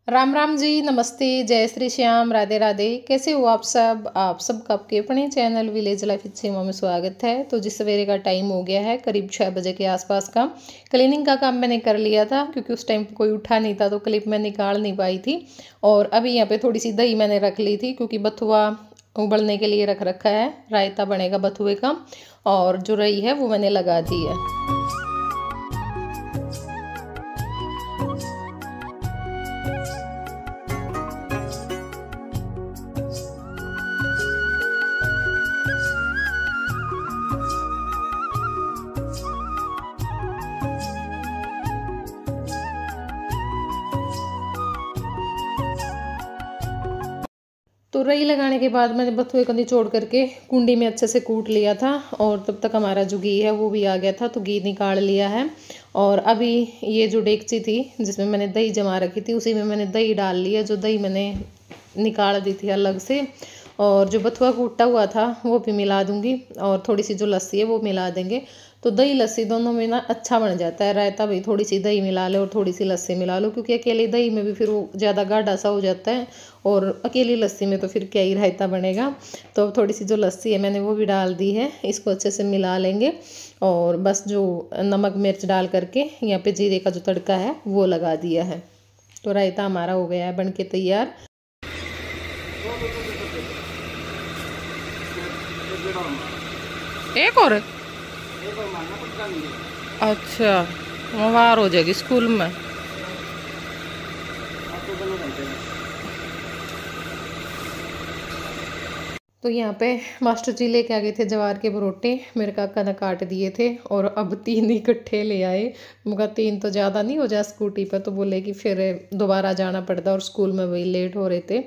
राम राम जी, नमस्ते, जय श्री श्याम, राधे राधे। कैसे हो आप सबका आपके अपने चैनल विलेज लाइफ इच्छीमा में स्वागत है। तो जिस सवेरे का टाइम हो गया है करीब 6 बजे के आसपास का। क्लीनिंग का काम मैंने कर लिया था क्योंकि उस टाइम कोई उठा नहीं था तो क्लिप मैं निकाल नहीं पाई थी। और अभी यहाँ पे थोड़ी सी दही मैंने रख ली थी क्योंकि बथुआ उबलने के लिए रख रखा है, रायता बनेगा बथुए का। और जो रही है वो मैंने लगा दी है। तो रई लगाने के बाद मैंने बथुए को निचोड़ करके कुंडी में अच्छे से कूट लिया था। और तब तक हमारा जो घी है वो भी आ गया था, तो घी निकाल लिया है। और अभी ये जो डेगची थी जिसमें मैंने दही जमा रखी थी उसी में मैंने दही डाल लिया, जो दही मैंने निकाल दी थी अलग से। और जो बथुआ कूटा हुआ था वो भी मिला दूंगी और थोड़ी सी जो लस्सी है वो मिला देंगे। तो दही लस्सी दोनों में ना अच्छा बन जाता है रायता भी। थोड़ी सी दही मिला लो और थोड़ी सी लस्सी मिला लो, क्योंकि अकेली दही में भी फिर वो ज़्यादा गाढ़ा सा हो जाता है और अकेली लस्सी में तो फिर क्या ही रायता बनेगा। तो थोड़ी सी जो लस्सी है मैंने वो भी डाल दी है, इसको अच्छे से मिला लेंगे। और बस जो नमक मिर्च डाल करके यहाँ पे जीरे का जो तड़का है वो लगा दिया है। तो रायता हमारा हो गया है बन के तैयार। एक और अच्छा, वो बाहर हो जाएगी स्कूल में। तो यहाँ पे मास्टर जी लेके आ गए थे जवार के परोठे, मेरे काका ने काट दिए थे और अब 3 इकट्ठे ले आए। मुझे 3 तो ज़्यादा नहीं हो जाए स्कूटी पर, तो बोले कि फिर दोबारा जाना पड़ता और स्कूल में वही लेट हो रहे थे।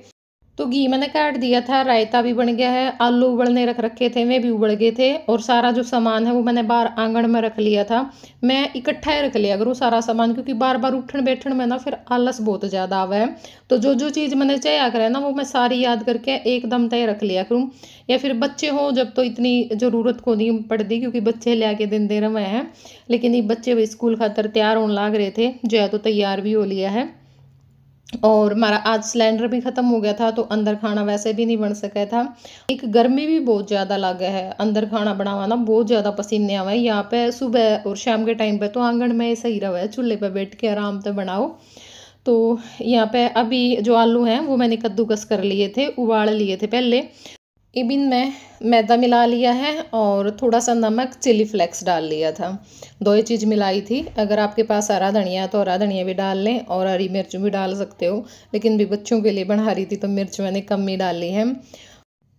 तो घी मैंने काट दिया था, रायता भी बन गया है, आलू उबलने रख रखे थे वे भी उबल गए थे। और सारा जो सामान है वो मैंने बाहर आंगन में रख लिया था। मैं इकट्ठा ही रख लिया करूँ सारा सामान, क्योंकि बार बार उठन बैठन में ना फिर आलस बहुत ज़्यादा आवा है। तो जो जो चीज़ मैंने चाहा करे ना वो मैं सारी याद करके एकदम तय रख लिया करूँ। या फिर बच्चे हों जब तो इतनी ज़रूरत को नहीं पड़ती, क्योंकि बच्चे ले आके दिन दे रहे हैं। लेकिन ये बच्चे भी स्कूल खातर तैयार होने लाग रहे थे, जो है तो तैयार भी हो लिया है। और हमारा आज सिलेंडर भी ख़त्म हो गया था तो अंदर खाना वैसे भी नहीं बन सका था। एक गर्मी भी बहुत ज़्यादा लग है, अंदर खाना बनावा ना बहुत ज़्यादा पसीने आवा है। यहाँ पे सुबह और शाम के टाइम पे तो आंगन में सही रहा है, चूल्हे पे बैठ के आराम से बनाओ। तो यहाँ पे अभी जो आलू हैं वो मैंने कद्दूकस कर लिए थे, उबाल लिए थे पहले। इबिन में मैदा मिला लिया है और थोड़ा सा नमक, चिली फ्लेक्स डाल लिया था। दो ही चीज़ मिलाई थी। अगर आपके पास हरा धनिया तो हरा धनिया भी डाल लें और हरी मिर्च भी डाल सकते हो, लेकिन भी बच्चों के लिए बना रही थी तो मिर्च मैंने कम ही डाली है।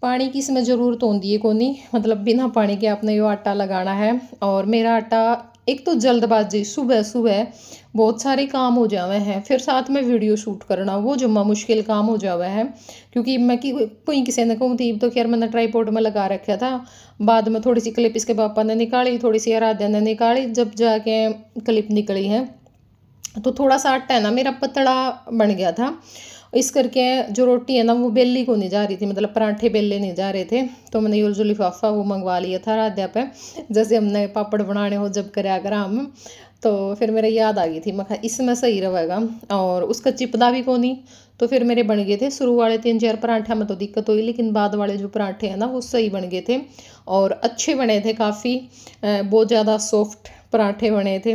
पानी की इसमें ज़रूरत होती है को नहीं, मतलब बिना पानी के आपने यो आटा लगाना है। और मेरा आटा एक तो जल्दबाजी, सुबह सुबह बहुत सारे काम हो जावे हैं, फिर साथ में वीडियो शूट करना वो जुम्मा मुश्किल काम हो जावा है। क्योंकि मैं कि कोई किसी ने कहूँ थी तो खैर मैंने ट्राईपोड में लगा रखा था। बाद में थोड़ी सी क्लिप इसके पापा ने निकाली, थोड़ी सी आराध्या ने निकाली, जब जाके क्लिप निकली है। तो थोड़ा सा आटा है ना मेरा पतला बन गया था, इस करके जो रोटी है ना वो बेली को नहीं जा रही थी, मतलब पराठे बेले नहीं जा रहे थे। तो मैंने ये जो लिफाफा वो मंगवा लिया था राध्या पे, जैसे हमने पापड़ बनाने हो जब करे अगर हम। तो फिर मेरे याद आ गई थी, मैं इसमें सही रहेगा और उसका चिपदा भी को नहीं। तो फिर मेरे बन गए थे शुरू वाले 3-4 पराठा में तो दिक्कत हुई, लेकिन बाद वाले जो पराठे हैं ना वो सही बन गए थे और अच्छे बने थे काफ़ी। बहुत ज़्यादा सॉफ्ट पराठे बने थे।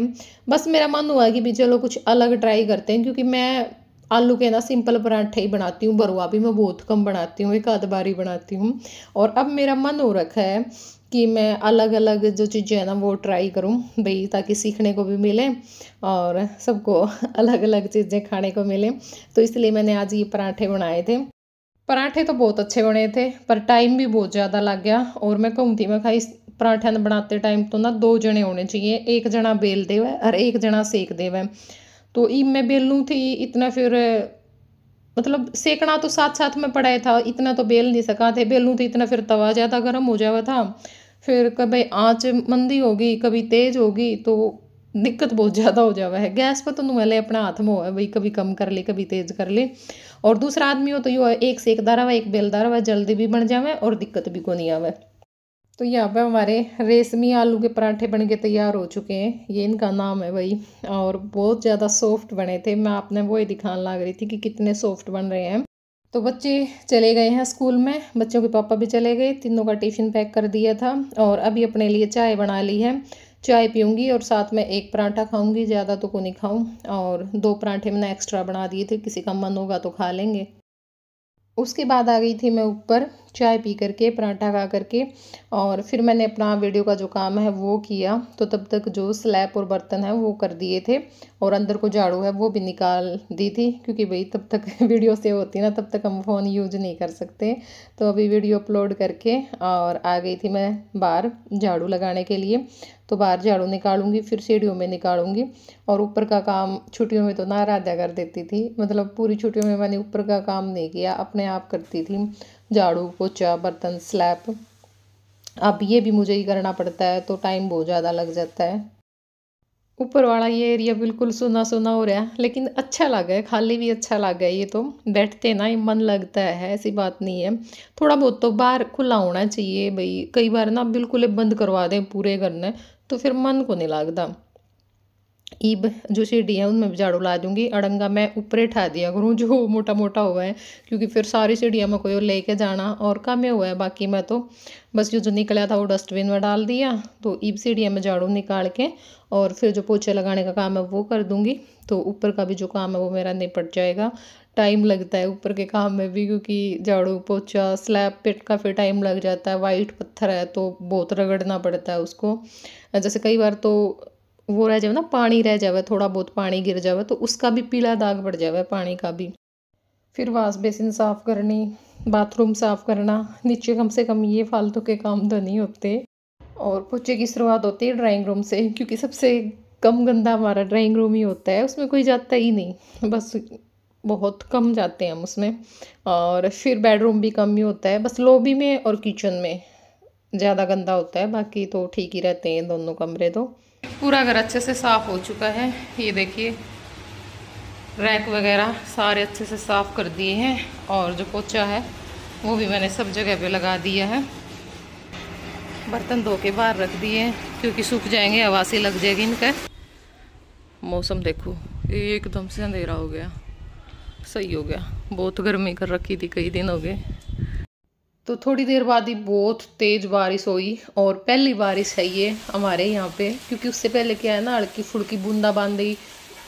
बस मेरा मन हुआ कि भी चलो कुछ अलग ट्राई करते हैं, क्योंकि मैं आलू के ना सिंपल पराठे ही बनाती हूँ, भरुआ भी मैं बहुत कम बनाती हूँ, एक आध बार ही बनाती हूँ। और अब मेरा मन हो रखा है कि मैं अलग अलग जो चीज़ें हैं ना वो ट्राई करूँ भाई, ताकि सीखने को भी मिले और सबको अलग अलग चीज़ें खाने को मिले। तो इसलिए मैंने आज ये पराठे बनाए थे। पराठे तो बहुत अच्छे बने थे पर टाइम भी बहुत ज़्यादा लग गया। और मैं कहूँ थी मैं खाई पराठे बनाते टाइम तो ना 2 जने होने चाहिए, एक जना बेल दे वह और एक जना सेक दे वह। तो ई मैं बेलूँ थी इतना, फिर मतलब सेकना तो साथ साथ में पड़ा था, इतना तो बेल नहीं सका थे। बेलूँ थी इतना फिर तवा ज़्यादा गर्म हो जावा था, फिर कभी आँच मंदी होगी कभी तेज़ होगी तो दिक्कत बहुत ज़्यादा हो जावा है। गैस पर तो नुहले अपना हाथ में है भाई, कभी कम कर ले कभी तेज़ कर ले। और दूसरा आदमी हो तो यो है एक सेकदा रहा एक बेलदा रहा, जल्दी भी बन जावे और दिक्कत भी को नहीं आवे। तो यहाँ पे हमारे रेशमी आलू के पराठे बन के तैयार हो चुके हैं, ये इनका नाम है भाई। और बहुत ज़्यादा सॉफ्ट बने थे, मैं आपने वही दिखाने लग रही थी कि कितने सॉफ्ट बन रहे हैं। तो बच्चे चले गए हैं स्कूल में, बच्चों के पापा भी चले गए, तीनों का टिफ़िन पैक कर दिया था। और अभी अपने लिए चाय बना ली है, चाय पीऊँगी और साथ में एक पराठा खाऊँगी, ज़्यादा तो को नहीं खाऊँ। और 2 पराठे मैंने एक्स्ट्रा बना दिए थे, किसी का मन होगा तो खा लेंगे। उसके बाद आ गई थी मैं ऊपर, चाय पी करके, पराठा खा करके। और फिर मैंने अपना वीडियो का जो काम है वो किया। तो तब तक जो स्लैब और बर्तन है वो कर दिए थे, और अंदर को झाड़ू है वो भी निकाल दी थी, क्योंकि भाई तब तक वीडियो सेव होती है ना, तब तक हम फ़ोन यूज नहीं कर सकते। तो अभी वीडियो अपलोड करके और आ गई थी मैं बाहर झाड़ू लगाने के लिए। तो बाहर झाड़ू निकालूंगी, फिर सीढ़ियों में निकालूंगी। और ऊपर का काम छुट्टियों में तो ना राधा कर देती थी, मतलब पूरी छुट्टियों में मैंने ऊपर का काम नहीं किया, अपने आप करती थी, झाड़ू पोछा बर्तन स्लैब। अब ये भी मुझे ही करना पड़ता है, तो टाइम बहुत ज़्यादा लग जाता है। ऊपर वाला ये एरिया बिल्कुल सुना सुना हो रहा है, लेकिन अच्छा लगा है, खाली भी अच्छा लगा है। ये तो बैठते ना ही मन लगता है, ऐसी बात नहीं है। थोड़ा बहुत तो बाहर खुला होना चाहिए भाई, कई बार ना बिल्कुल ही बंद करवा दें पूरे घर ने, तो फिर मन को नहीं लगता। ईब जो सीढ़ी है उनमें भी झाड़ू ला दूंगी, अड़ंगा मैं ऊपर ठा दिया करूँ जो मोटा मोटा हुआ है, क्योंकि फिर सारी सीढ़ियाँ में कोई और लेके जाना और काम में हुआ है। बाकी मैं तो बस जो जो निकला था वो डस्टबिन में डाल दिया। तो ईब सीढ़ियाँ में झाड़ू निकाल के और फिर जो पोछे लगाने का काम है वो कर दूंगी। तो ऊपर का भी जो काम है वो मेरा निपट जाएगा। टाइम लगता है ऊपर के काम में भी, क्योंकि झाड़ू पोछा स्लैब पे का फिर टाइम लग जाता है, वाइट पत्थर है तो बहुत रगड़ना पड़ता है उसको। जैसे कई बार तो वो रह जाए ना, पानी रह जावे, थोड़ा बहुत पानी गिर जावे तो उसका भी पीला दाग पड़ जावे पानी का भी। फिर वॉश बेसिन साफ़ करनी, बाथरूम साफ़ करना, नीचे कम से कम ये फालतू के काम तो नहीं होते। और पोछे की शुरुआत होती है ड्राइंग रूम से, क्योंकि सबसे कम गंदा हमारा ड्राइंग रूम ही होता है, उसमें कोई जाता ही नहीं, बस बहुत कम जाते हैं हम उसमें। और फिर बेडरूम भी कम ही होता है, बस लॉबी में और किचन में ज़्यादा गंदा होता है, बाकी तो ठीक ही रहते हैं दोनों कमरे। तो पूरा घर अच्छे से साफ़ हो चुका है, ये देखिए रैक वगैरह सारे अच्छे से साफ़ कर दिए हैं। और जो पोछा है वो भी मैंने सब जगह पे लगा दिया है। बर्तन धो के बाहर रख दिए हैं, क्योंकि सूख जाएंगे, हवा से लग जाएगी इनका। मौसम देखो एकदम से अंधेरा हो गया, सही हो गया, बहुत गर्मी कर रखी थी कई दिन हो गए। तो थोड़ी देर बाद ही बहुत तेज़ बारिश हुई, और पहली बारिश है ये हमारे यहाँ पे, क्योंकि उससे पहले क्या है ना, हल्की फुल्की बूंदाबांदी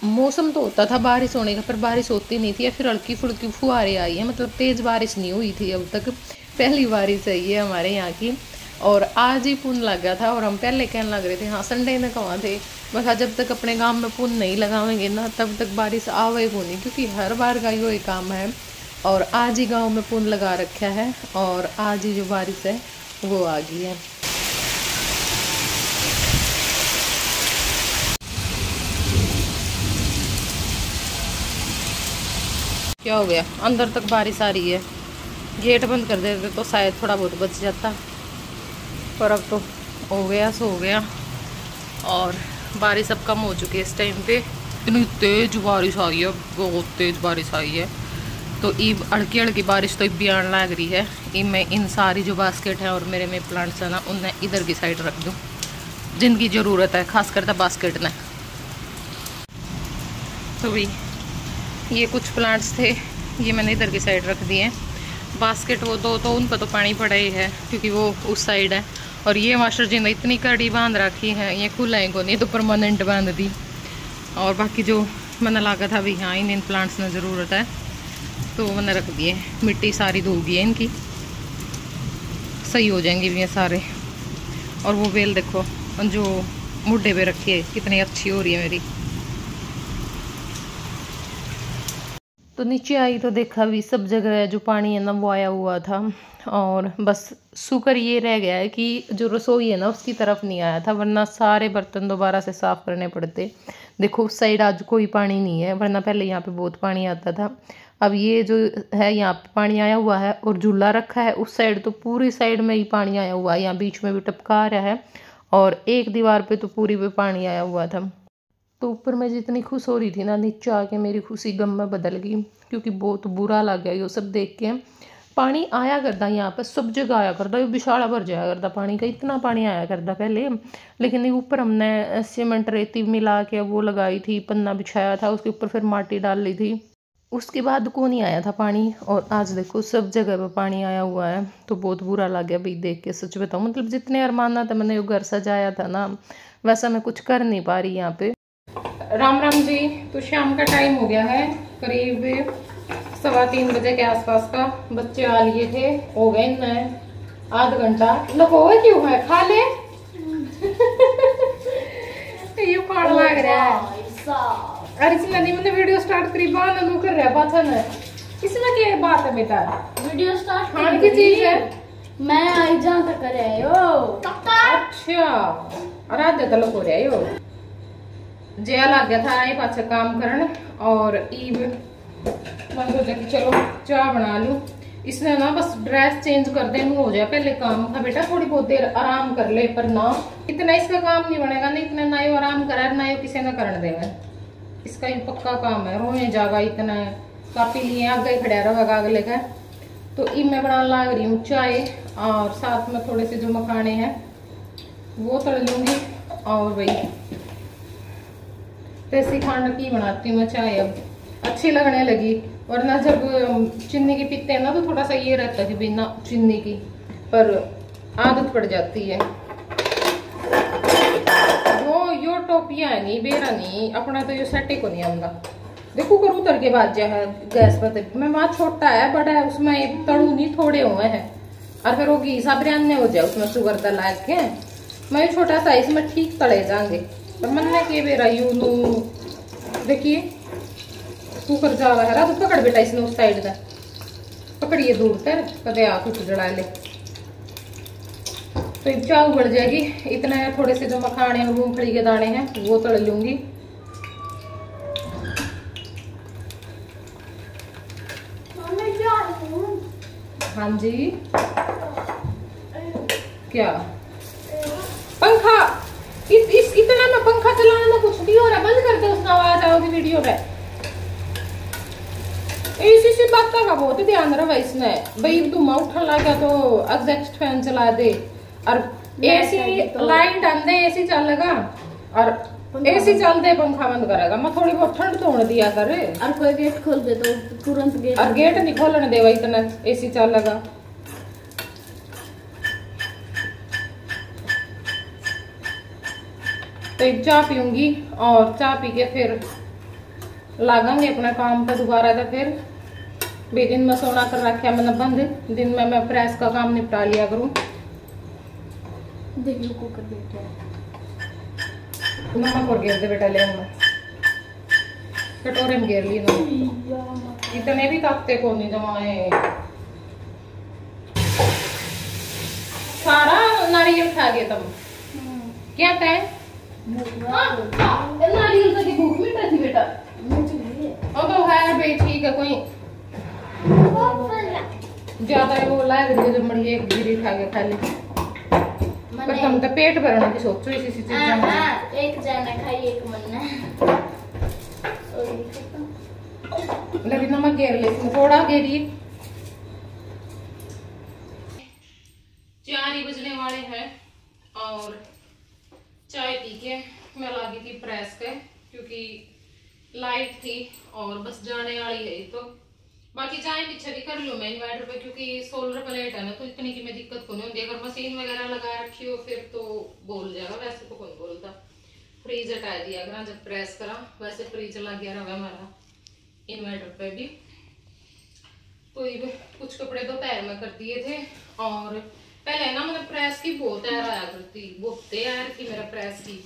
मौसम तो होता था बारिश होने का, पर बारिश होती नहीं थी, या फिर हल्की फुल्की फुहारें आई है, मतलब तेज़ बारिश नहीं हुई थी अब तक। पहली बारिश है ये हमारे यहाँ की। और आज ही पुन लगा था, और हम पहले कहने लग रहे थे हाँ संडे में कहाँ थे, बस जब तक अपने गाँव में पुन नहीं लगावेंगे ना तब तक बारिश आवे को नहीं, क्योंकि हर बार का ही काम है। और आज ही गांव में पुन लगा रखा है, और आज ही जो बारिश है वो आ गई है। क्या हो गया, अंदर तक बारिश आ रही है, गेट बंद कर देते तो शायद थोड़ा बहुत बच जाता, पर अब तो हो गया सो हो गया। और बारिश अब कम हो चुकी है इस टाइम पे, इतनी तेज बारिश आई है, बहुत तेज बारिश आई है। तो ईब अड़की अड़की बारिश तो भी आने लग रही है। ई मैं इन सारी जो बास्केट है और मेरे में प्लांट्स है ना, उन्हें इधर की साइड रख दूँ, जिनकी ज़रूरत है, खास करता बास्केट ने। तो भी ये कुछ प्लांट्स थे, ये मैंने इधर की साइड रख दिए। बास्केट वो दो तो उन पर तो पानी पड़ा ही है, क्योंकि वो उस साइड है। और ये मास्टर जी ने इतनी कड़ी बांध रखी है, ये खुला है को नहीं तो परमानेंट बांध दी। और बाकी जो मैंने लगा था भी हाँ इन प्लांट्स में ज़रूरत है, तो मैंने रख दिए। मिट्टी सारी धोगी है इनकी, सही हो जाएंगी भी ये सारे। और वो बेल देखो जो मुड्ढे पे रखी है कितनी अच्छी हो रही है मेरी। तो नीचे आई तो देखा भी सब जगह जो पानी है ना वो आया हुआ था। और बस शुक्र ये रह गया है कि जो रसोई है ना उसकी तरफ नहीं आया था, वरना सारे बर्तन दोबारा से साफ़ करने पड़ते। देखो उस साइड आज कोई पानी नहीं है, वरना पहले यहाँ पे बहुत पानी आता था। अब ये जो है यहाँ पे पानी आया हुआ है, और झूला रखा है उस साइड तो पूरी साइड में ही पानी आया हुआ है, यहाँ बीच में भी टपका रहा है, और एक दीवार पे तो पूरी पे पानी आया हुआ था। तो ऊपर मैं जितनी खुश हो रही थी ना, नीचे आके मेरी खुशी गम में बदल गई, क्योंकि बहुत बुरा लग गया ये सब देख के। पानी आया करता यहाँ पे, सब जगह आया करता, विशाला भर जाया करता पानी का, इतना पानी आया करता पहले। लेकिन ये ऊपर हमने सीमेंट रेती मिला के वो लगाई थी, पन्ना बिछाया था, उसके ऊपर फिर माटी डाल ली थी, उसके बाद को नहीं आया था पानी। और आज देखो सब जगह पे पानी आया हुआ है, तो बहुत बुरा लग गया भाई देख के, सच बताऊँ। मतलब जितने अरमाना था, मैंने वो घर सजाया था ना, वैसा मैं कुछ कर नहीं पा रही यहाँ पे। राम राम जी। तो शाम का टाइम हो गया है, करीब 3:15 बजे के आसपास का। बच्चे आ लिए थे, हो गए न आधा घंटा। लको क्यों है, खा ले। ये पाड़ लग रहा है। अरे इसने नहीं, मैंने वीडियो स्टार्ट करी, बान कर रहा पाछा न। इसमें क्या बात है बेटा, वीडियो स्टार्ट खाने की चीज है। मैं आई जा तक करे यो। अच्छा, आराध्या तलक हो रहा है यो। जया लग गया था ये पाछा काम करन, और ईब मैं सोचा कि चलो चाय बना लूं। इसने ना बस ड्रेस चेंज कर दे, हो जाए पहले काम था। बेटा थोड़ी बहुत देर आराम कर ले, पर ना इतना इसका काम नहीं बनेगा, नहीं इतना ना यो आराम करा ना यो किसी ने करने देगा। इसका ही पक्का काम है, रोने जागा इतना काफी लिए आगे खड़ा रहेगा अगले का। तो ईब मैं बनाने लग रही हूँ चाय, और साथ में थोड़े से जो मखाने हैं वो तल लूंगी। और भाई देसी खांड की बनाती हूँ मैं चाय, अब अच्छी लगने लगी। वरना जब चीनी की पीते हैं ना तो थोड़ा सा ये रहता है कि बिना चीनी की, पर आदत पड़ जाती है। वो यो टोपिया है नहीं, बेरा नहीं अपना, तो यो सेटे को नहीं आंदा। देखो कर उतर के बाद है गैस पर, मैं वहां छोटा है बड़ा है, उसमें तड़ू नहीं थोड़े हुए हैं, और फिर वो घी सा बिरयानी हो जाए उसमें शुगर दला के। मैं छोटा सा इसमें ठीक तले जाएंगे, पर मन में के बेरा यू नू देखिए कुकर जा रहा है। तो पकड़ बेटा इसने उस साइड का पकड़िए दूर तर, कदे आ कुछ जड़ा ले। तो चाय उबल जाएगी, इतना थोड़े से जो मखाने और मूंगफली के दाने हैं वो तल लूंगी। हाँ जी क्या पंखा, इतना में पंखा चलाने में कुछ नहीं हो रहा, बंद कर दे, उसमें आवाज आओगी वीडियो पे। इसी बात का बहुत ध्यान रहा इसने, भाई धुआं उठन लगा तो एग्जॉस्ट फैन चला दे, और एसी लाइट डाल दे, एसी चलेगा, और एसी चल दे पंखा बंद करेगा। मैं थोड़ी बहुत ठंड तो होने दिया करे, और कोई गेट खोल दे तो तुरंत गेट, और गेट नहीं खोलने देगा, इतना एसी चलेगा। तो एक चाय पीऊंगी, और चाय पी के फिर लागेंगे अपने काम पे दोबारा। तो फिर दिन में सोना कर रखा मैंने बंद, दिन में मैं प्रेस का काम निपटा लिया करूं। देखिए कुकर बैठा है, नमक और घेर दे बेटा, ले कटोरे में घेर ली ना, इतने भी ताकते को नहीं जमाए। सारा नारियल खा गए तुम, क्या तय नारियल का भूख मिट रही थी बेटा। ओ तो है भाई, ठीक है, कोई ज्यादा वो लाग रही जब मड़ी एक गिरी खा के खा ली, पर तुम तो पेट भरने की सोचो इसी चीज में। एक जाना खाई एक मन्ना, लेकिन नमक घेर ले, थोड़ा घेरी। 4 ही बजने वाले हैं, और चाय पी के मैं लगी थी प्रेस के, क्योंकि लाइट थी और बस जाने वाली है। तो बाकी चाय पीछे भी कर लूँ मैं इन्वर्टर पे, क्योंकि सोलर प्लेट है ना, तो इतनी की में दिक्कत को नहीं होती। अगर मशीन वगैरह लगा रखी हो फिर तो बोल जाएगा, वैसे तो कोई बोलता। फ्रीज हटा दिया अगर जब प्रेस करा, वैसे फ्रीज लग गया रहा हमारा इन्वर्टर पे भी। तो ये कुछ कपड़े दोपहर में कर दिए थे, और पहले ना मैंने प्रेस की बहुत एर आया करती, बहुत एर की मेरा प्रेस की।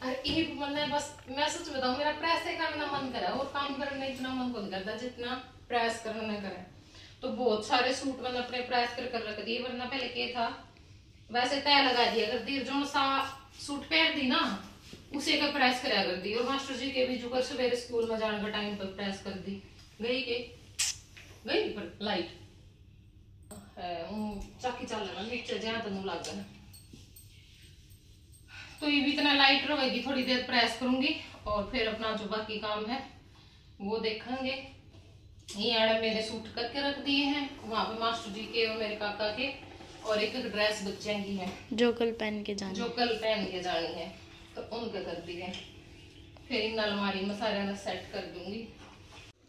और ये मैंने बस, मैं सच बताऊं, मेरा प्रेस करना मन करा, और काम करने इतना मन को नहीं करता जितना प्रेस करना करे। तो बहुत सारे सूट मैंने अपने प्रेस कर रख दिए, वरना पहले क्या था वैसे तय लगा दिया कर दी, जो सा सूट पहन दी ना उसे का प्रेस करा कर दी। और मास्टर जी के भी जो कर सवेरे स्कूल में जाने का टाइम पर प्रेस कर दी गई पर लाइट चाकी चल रहा नीचे जहाँ तक लग गया। तो ये भी इतना लाइट रहेगी, थोड़ी देर प्रेस करूंगी और फिर अपना जो बाकी काम है वो देखेंगे। ये आड़े मेरे सूट करके रख दिए हैं, वहाँ पे मास्टर जी के और मेरे काका के, और एक ड्रेस बच्चे की है जो कल पहन के जानी है, तो उनके कर दिए। फिर इन अलमारी में सारे में सेट कर दूंगी।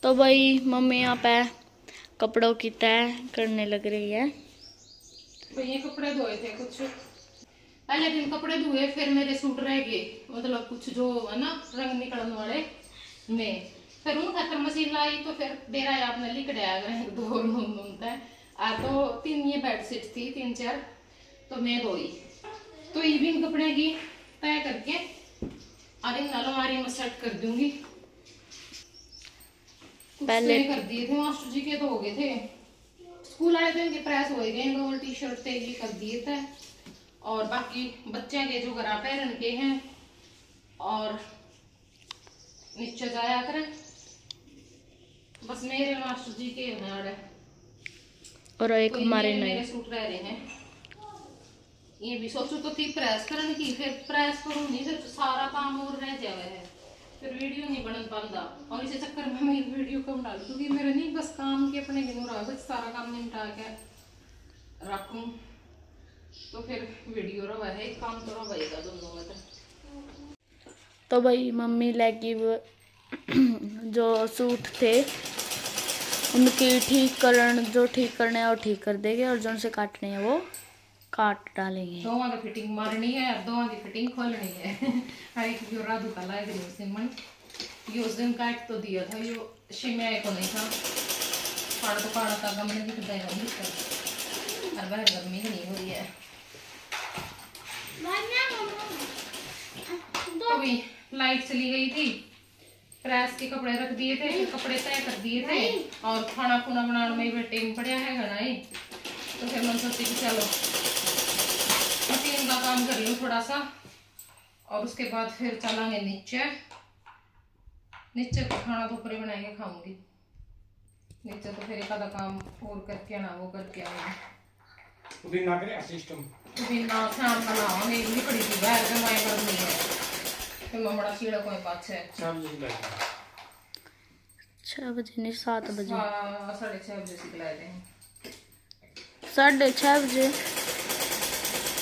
तो भाई मम्मी यहाँ पे कपड़ों की तय करने लग रही है। तो ये कपड़े धोए थे कुछ, पहले दिन कपड़े धोए, फिर मेरे सूट रह गए, मतलब कुछ जो है ना रंग निकलने वाले में, फिर उन खातर मशीन लाई, तो फिर डेरा आपने लिख दिया तो 3 ये बेडशीट थी 3-4, तो मैं धोई, तो ये भी इन कपड़े की तय करके और इन अलमारी में सेट कर दूंगी। पहले कर दिए थे मास्टर जी के, तो हो गए थे, स्कूल आए थे इनके प्रेस हो गए, लोअर टी शर्ट थे ये कर दिए थे, और बाकी बच्चे के जो घर पहन के हैं और नीचे जाया करें, बस मेरे मास्टर जी के और एक तो हमारे मेरे सूट रह रहे हैं। ये भी सोचो तो थी प्रेस करने की, फिर प्रेस करूंगी फिर सारा काम और रह जावे है, फिर वीडियो नहीं बन पाता, और इसी चक्कर में मैं वीडियो कम डालू, क्योंकि मेरे नहीं बस काम के अपने दिन रहा, बस सारा काम निपटा के रखूं, तो फिर वीडियो रहा है, काम तो रहेगा दोनों में। तो भाई मम्मी लेगी वो जो सूट थे उनकी ठीक करने हैं और ठीक कर देंगे, और जो उनसे काटने हैं वो काट डालेंगे। दोवां की फिटिंग मारनी है और दोवां की फिटिंग खोलनी है। हाय यो राधु का लाए दिन सिमन यो उस दिन काट तो दिया था, यो शिमया को नहीं था, पाड़ा था गमले की खुदाई नहीं कर, और बाहर गर्मी नहीं हो रही है। तो भी लाइट चली गई थी, प्रेस के कपड़े रख दिए थे, फिर कपड़े तय कर दिए थे, और खाना खुना बनाने में भी टाइम पड़ा है घना, तो फिर मैंने सोची कि चलो मशीन का काम कर लूँ थोड़ा सा, और उसके बाद फिर चलेंगे नीचे तो खाना तो ऊपर बना के खाऊंगी, नीचे तो फिर एक आधा काम और करके आना वो करके आऊंगी। ना शाम का ना मेरी पड़ी थी बाहर में माए करनी है, फिर मैं बड़ा कीड़ा कोई पाछे 6 बजे नहीं 7 बजे 6:30 बजे सिखलाए थे, 6:30 बजे।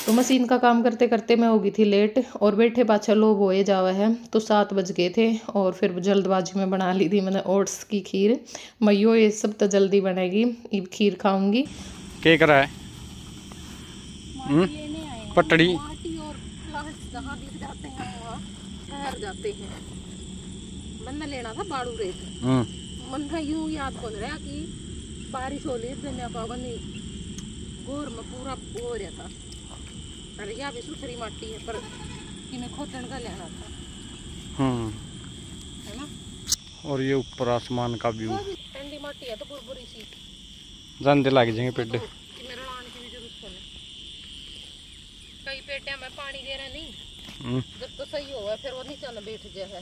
तो मशीन का काम करते करते मैं हो गई थी लेट, और बैठे पाछा लोग होए जावा है, तो 7 बज गए थे, और फिर जल्दबाजी में बना ली थी मैंने ओट्स की खीर। मयो ये सब तो जल्दी बनेगी, ये खीर खाऊंगी। क्या करा है पटड़ी जाते हैं मन लेना था बाड़ू रेत, मन का यूं याद बन रहा कि बारिश हो रही है, पाबंदी गोर में पूरा हो रहा था, अरे यहाँ भी सुथरी माटी है, पर इन्हें खोदन का लेना था, है ना। और ये ऊपर आसमान का व्यू, ठंडी माटी है तो बुरबुरी सी जानते लग जाएंगे पेड़, मेरा लाने की भी जरूरत नहीं, कई पेटियां में पानी दे रहा नहीं, जब तो सही होगा फिर वो नीचे न बैठ जाए,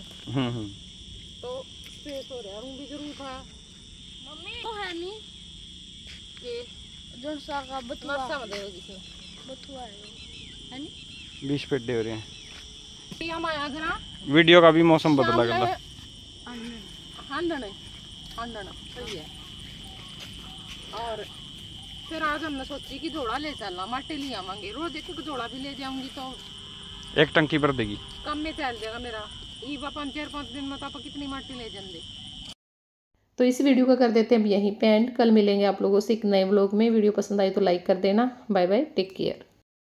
तो स्पेस हो रहा है भी जरूर था। मम्मी तो है नहीं ये जो सा का बतुआ समझ दे जिसमें बतुआ है नहीं 20 पेड़े हो रहे हैं। हम आया घरा वीडियो का भी मौसम बदला गया, हांडन सही है। और फिर आज हमने सोची कि झोड़ा ले चलना, माटी ले आवांगे, रोज एक झोड़ा भी ले जाऊंगी तो एक टंकी भर देगी, कम में चल जाएगा मेरा, ये 4-5 दिन में तो आप कितनी माटी ले जाएंगे। तो इस वीडियो का कर देते हैं अब यहीं पे एंड, कल मिलेंगे आप लोगों से एक नए व्लॉग में। वीडियो पसंद आई तो लाइक कर देना। Bye bye, take care.